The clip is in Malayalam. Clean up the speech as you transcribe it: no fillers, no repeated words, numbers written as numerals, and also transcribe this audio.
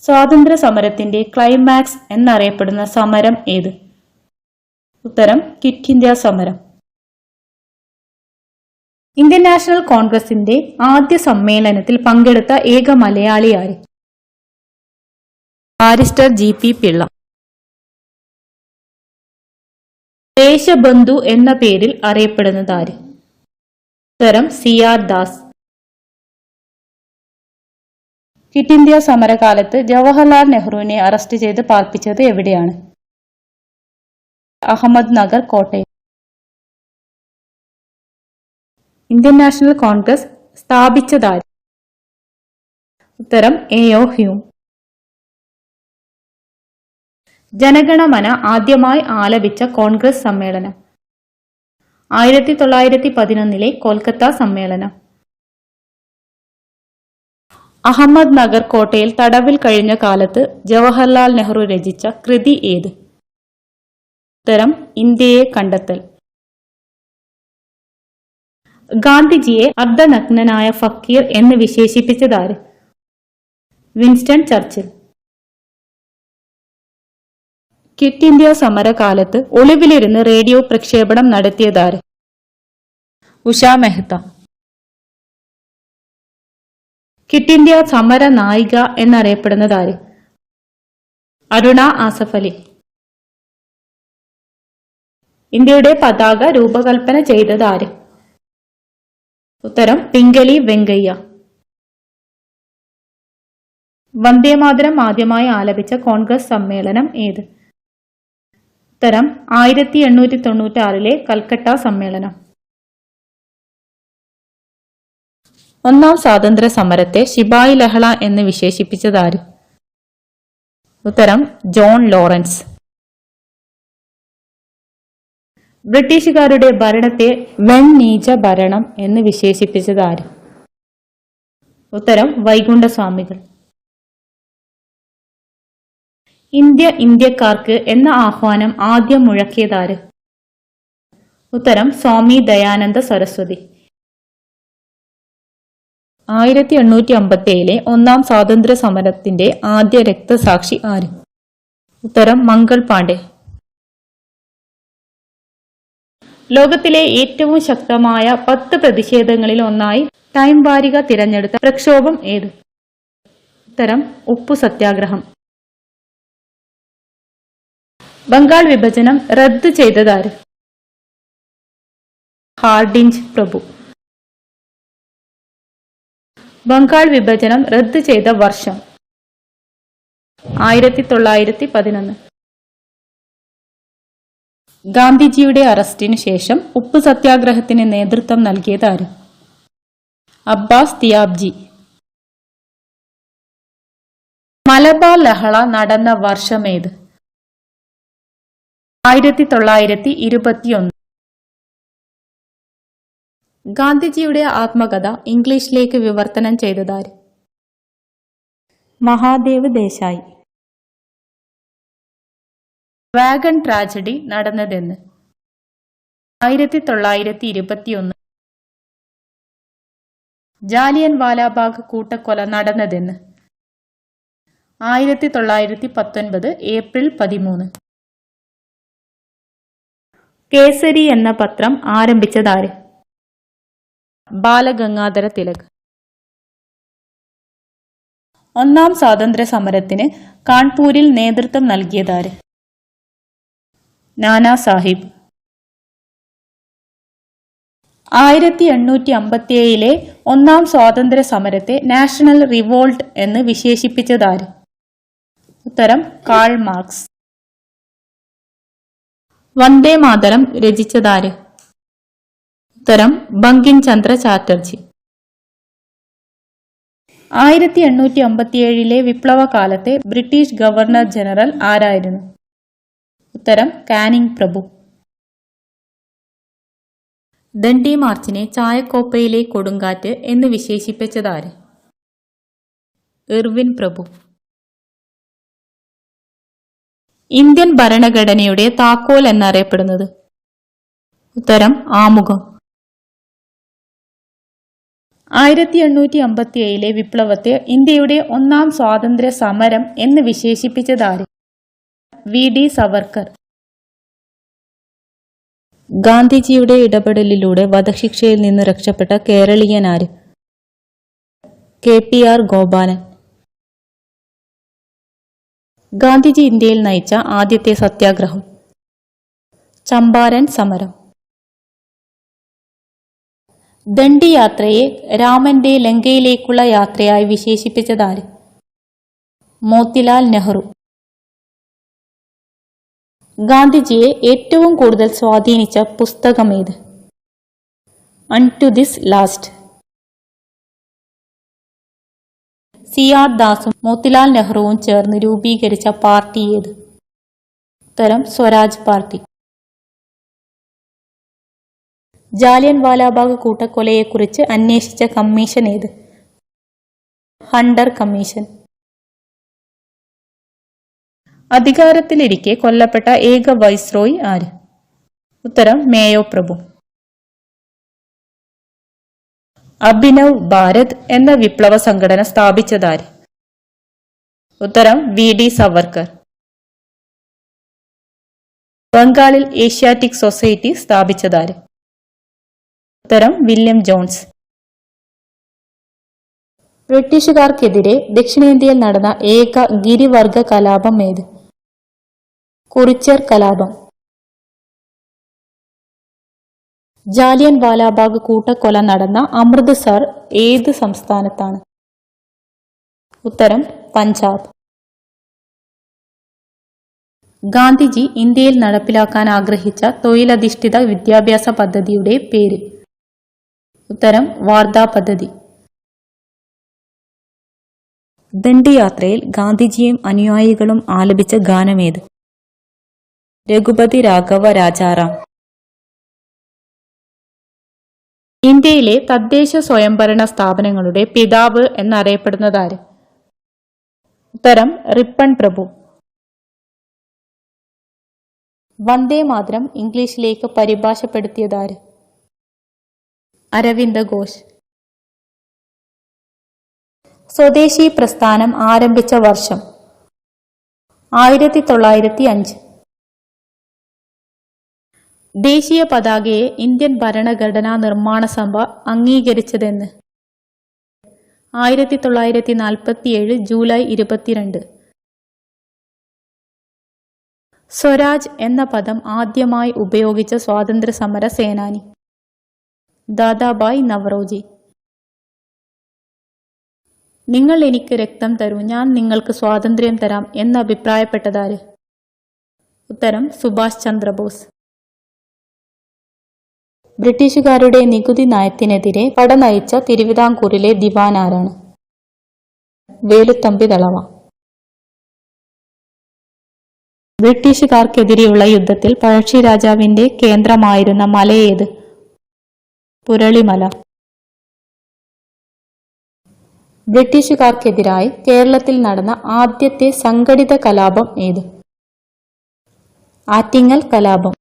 സ്വാതന്ത്ര്യ സമരത്തിന്റെ ക്ലൈമാക്സ് എന്നറിയപ്പെടുന്ന സമരം ഏത്? ഉത്തരം ക്വിറ്റ് ഇന്ത്യ സമരം. ഇന്ത്യൻ നാഷണൽ കോൺഗ്രസിന്റെ ആദ്യ സമ്മേളനത്തിൽ പങ്കെടുത്ത ഏക മലയാളി ആര്? ബാരിസ്റ്റർ ജി.പി. പിള്ള. ദേശബന്ധു എന്ന പേരിൽ അറിയപ്പെടുന്നത് ആര്? ഉത്തരം സി.ആർ. ദാസ്. ക്വിറ്റ് ഇന്ത്യ സമരകാലത്ത് ജവഹർലാൽ നെഹ്റുവിനെ അറസ്റ്റ് ചെയ്ത് പാർപ്പിച്ചത് എവിടെയാണ്? അഹമ്മദ് നഗർ, കോട്ടയം. ഇന്ത്യൻ നാഷണൽ കോൺഗ്രസ് സ്ഥാപിച്ചതാര്? ഉത്തരം എ.ഒ. ഹ്യൂം. ജനഗണമന ആദ്യമായി ആലപിച്ച കോൺഗ്രസ് സമ്മേളനം? 1911 കൊൽക്കത്ത സമ്മേളനം. അഹമ്മദ് നഗർ കോട്ടയിൽ തടവിൽ കഴിഞ്ഞ കാലത്ത് ജവഹർലാൽ നെഹ്റു രചിച്ച കൃതി ഏത്? ഉത്തരം ഇന്ത്യയെ കണ്ടെത്തൽ. ഗാന്ധിജിയെ അർദ്ധനഗ്നനായ ഫക്കീർ എന്ന് വിശേഷിപ്പിച്ചതാര്? Winston Churchill. ക്വിറ്റ് ഇന്ത്യ സമരകാലത്ത് ഒളിവിലിരുന്ന് റേഡിയോ പ്രക്ഷേപണം നടത്തിയതാര്? ഉഷ മെഹ്ത. ക്വിറ്റ് ഇന്ത്യ സമര നായിക എന്നറിയപ്പെടുന്നതാര്? അരുണ ആസഫ് അലി. ഇന്ത്യയുടെ പതാക രൂപകൽപ്പന ചെയ്തതാര്? ഉത്തരം പിംഗലി വെങ്കയ്യ. വന്ദേമാതരം ആദ്യമായി ആലപിച്ച കോൺഗ്രസ് സമ്മേളനം ഏത്? ഉത്തരം 1896 കൽക്കട്ട സമ്മേളനം. ഒന്നാം സ്വാതന്ത്ര്യ സമരത്തെ ശിപായി ലഹള എന്ന് വിശേഷിപ്പിച്ചതാര്? ഉത്തരം ജോൺ ലോറൻസ്. ബ്രിട്ടീഷുകാരുടെ ഭരണത്തെ വെണ്ണീച്ച ഭരണം എന്ന് വിശേഷിപ്പിച്ചതാര്? ഉത്തരം വൈകുണ്ഠസ്വാമികൾ. ഇന്ത്യക്കാർക്ക് എന്ന ആഹ്വാനം ആദ്യം മുഴക്കിയതാര്? ഉത്തരം സ്വാമി ദയാനന്ദ സരസ്വതി. 1857 ഒന്നാം സ്വാതന്ത്ര്യ സമരത്തിന്റെ ആദ്യ രക്തസാക്ഷി ആര്? ഉത്തരം മംഗൾ പാണ്ഡെ. ലോകത്തിലെ ഏറ്റവും ശക്തമായ 10 പ്രതിഷേധങ്ങളിൽ ഒന്നായി ടൈം വാരിക തിരഞ്ഞെടുത്ത പ്രക്ഷോഭം ഏത്? ഉത്തരം ഉപ്പു സത്യാഗ്രഹം. ബംഗാൾ വിഭജനം റദ്ദു ചെയ്തതാര്? ഹാർഡിഞ്ച് പ്രഭു. ബംഗാൾ വിഭജനം റദ്ദു ചെയ്ത വർഷം? 1911. ഗാന്ധിജിയുടെ അറസ്റ്റിനു ശേഷം ഉപ്പു സത്യാഗ്രഹത്തിന് നേതൃത്വം നൽകിയതാര്? അബ്ബാസ് തിയാബ്ജി. മലബാർ ലഹള നടന്ന വർഷമേത്? 1921. ഗാന്ധിജിയുടെ ആത്മകഥ ഇംഗ്ലീഷിലേക്ക് വിവർത്തനം ചെയ്തതാര്? മഹാദേവ് ദേശായി. വാഗൺ ട്രാജഡി നടന്നതെന്ന്? 1921. ജാലിയൻ വാലാബാഗ് കൂട്ടക്കൊല നടന്നതെന്ന്? 1919 ഏപ്രിൽ 13. കേസരി എന്ന പത്രം ആരംഭിച്ചതാര്? ബാലഗംഗാധര തിലക്. ഒന്നാം സ്വാതന്ത്ര്യ സമരത്തിന് കാൺപൂരിൽ നേതൃത്വം നൽകിയതാര്? നാനാ സാഹിബ്. 1857 ഒന്നാം സ്വാതന്ത്ര്യ സമരത്തെ നാഷണൽ റിവോൾട്ട് എന്ന് വിശേഷിപ്പിച്ചതാര്? ഉത്തരം കാൾ മാർക്സ്. വന്ദേമാതരം രചിച്ചതാര്? ഉത്തരം ബങ്കിം ചന്ദ്ര ചാറ്റർജി. 1857 വിപ്ലവകാലത്തെ ബ്രിട്ടീഷ് ഗവർണർ ജനറൽ ആരായിരുന്നു? ഉത്തരം കാനിങ് പ്രഭു. ദണ്ഡി മാർച്ചിനെ ചായക്കോപ്പയിലെ കൊടുങ്കാറ്റ് എന്ന് വിശേഷിപ്പിച്ചതാര്? ഇർവിൻ പ്രഭു. ഇന്ത്യൻ ഭരണഘടനയുടെ താക്കോൽ എന്നറിയപ്പെടുന്നത്? ഉത്തരം ആമുഖം. 1857 വിപ്ലവത്തെ ഇന്ത്യയുടെ ഒന്നാം സ്വാതന്ത്ര്യ സമരം എന്ന് വിശേഷിപ്പിച്ചതാര്? വി.ഡി. സവർക്കർ. ഗാന്ധിജിയുടെ ഇടപെടലിലൂടെ വധശിക്ഷയിൽ നിന്ന് രക്ഷപ്പെട്ട കേരളീയനാര്? കെ.പി.ആർ. ഗോപാലൻ. ഗാന്ധിജി ഇന്ത്യയിൽ നയിച്ച ആദ്യത്തെ സത്യാഗ്രഹം? ചമ്പാരൻ സമരം. ദണ്ഡി യാത്രയെ രാമന്റെ ലങ്കയിലേക്കുള്ള യാത്രയായി വിശേഷിപ്പിച്ചതാര്? മോത്തിലാൽ നെഹ്റു. ഗാന്ധിജിയെ ഏറ്റവും കൂടുതൽ സ്വാധീനിച്ച പുസ്തകമേത്? Unto this last. സി.ആർ. ദാസും മോത്തിലാൽ നെഹ്റുവും ചേർന്ന് രൂപീകരിച്ച പാർട്ടി ഏത്? ഉത്തരം സ്വരാജ് പാർട്ടി. ജാലിയൻ വാലാബാഗ് കൂട്ടക്കൊലയെക്കുറിച്ച് അന്വേഷിച്ച കമ്മീഷൻ ഏത്? Hunter commission. അധികാരത്തിലിരിക്കെ കൊല്ലപ്പെട്ട ഏക വൈസ്രോയി ആര്? ഉത്തരം മേയോ പ്രഭു. അഭിനവ് ഭാരത് എന്ന വിപ്ലവ സംഘടന സ്ഥാപിച്ചതാര്? ഉത്തരം വി.ഡി. സവർക്കർ. ബംഗാളിൽ ഏഷ്യാറ്റിക് സൊസൈറ്റി സ്ഥാപിച്ചതാര്? ഉത്തരം വില്യം ജോൺസ്. ബ്രിട്ടീഷുകാർക്കെതിരെ ദക്ഷിണേന്ത്യയിൽ നടന്ന ഏക ഗിരിവർഗ കലാപം ഏത്? കുറിച്യർ കലാപം. ജാലിയൻ വാലാബാഗ് കൂട്ടക്കൊല നടന്ന അമൃത്സർ ഏത് സംസ്ഥാനത്താണ്? ഉത്തരം പഞ്ചാബ്. ഗാന്ധിജി ഇന്ത്യയിൽ നടപ്പിലാക്കാൻ ആഗ്രഹിച്ച തൊഴിലധിഷ്ഠിത വിദ്യാഭ്യാസ പദ്ധതിയുടെ പേര്? ഉത്തരം വാർധ പദ്ധതി. ദണ്ഡി യാത്രയിൽ ഗാന്ധിജിയും അനുയായികളും ആലപിച്ച ഗാനമേത്? രഘുപതി രാഘവ രാജാറാം. ഇന്ത്യയിലെ തദ്ദേശ സ്വയംഭരണ സ്ഥാപനങ്ങളുടെ പിതാവ് എന്നറിയപ്പെടുന്നതാര്? ഉത്തരം റിപ്പൺ പ്രഭു. വന്ദേ മാതരം ഇംഗ്ലീഷിലേക്ക് പരിഭാഷപ്പെടുത്തിയതാര്? അരവിന്ദ ഘോഷ്. സ്വദേശി പ്രസ്ഥാനം ആരംഭിച്ച വർഷം? 1905. ദേശീയ പതാകയെ ഇന്ത്യൻ ഭരണഘടനാ നിർമ്മാണ സഭ അംഗീകരിച്ചതെന്ന്? 1947 ജൂലൈ 22. സ്വരാജ് എന്ന പദം ആദ്യമായി ഉപയോഗിച്ച സ്വാതന്ത്ര്യ സമര സേനാനി? ദാദാഭായ് നവറോജി. നിങ്ങൾ എനിക്ക് രക്തം തരൂ, ഞാൻ നിങ്ങൾക്ക് സ്വാതന്ത്ര്യം തരാം എന്ന് അഭിപ്രായപ്പെട്ടതാര്? ഉത്തരം സുഭാഷ് ചന്ദ്രബോസ്. ബ്രിട്ടീഷുകാരുടെ നികുതി നയത്തിനെതിരെ പട നയിച്ച തിരുവിതാംകൂറിലെ ദിവാൻ ആരാണ്? വേലുത്തമ്പി ദളവ. ബ്രിട്ടീഷുകാർക്കെതിരെയുള്ള യുദ്ധത്തിൽ പഴശ്ശി രാജാവിന്റെ കേന്ദ്രമായിരുന്ന മലയേത്? പുരളിമല. ബ്രിട്ടീഷുകാർക്കെതിരായി കേരളത്തിൽ നടന്ന ആദ്യത്തെ സംഘടിത കലാപം ഏത്? ആറ്റിങ്ങൽ കലാപം.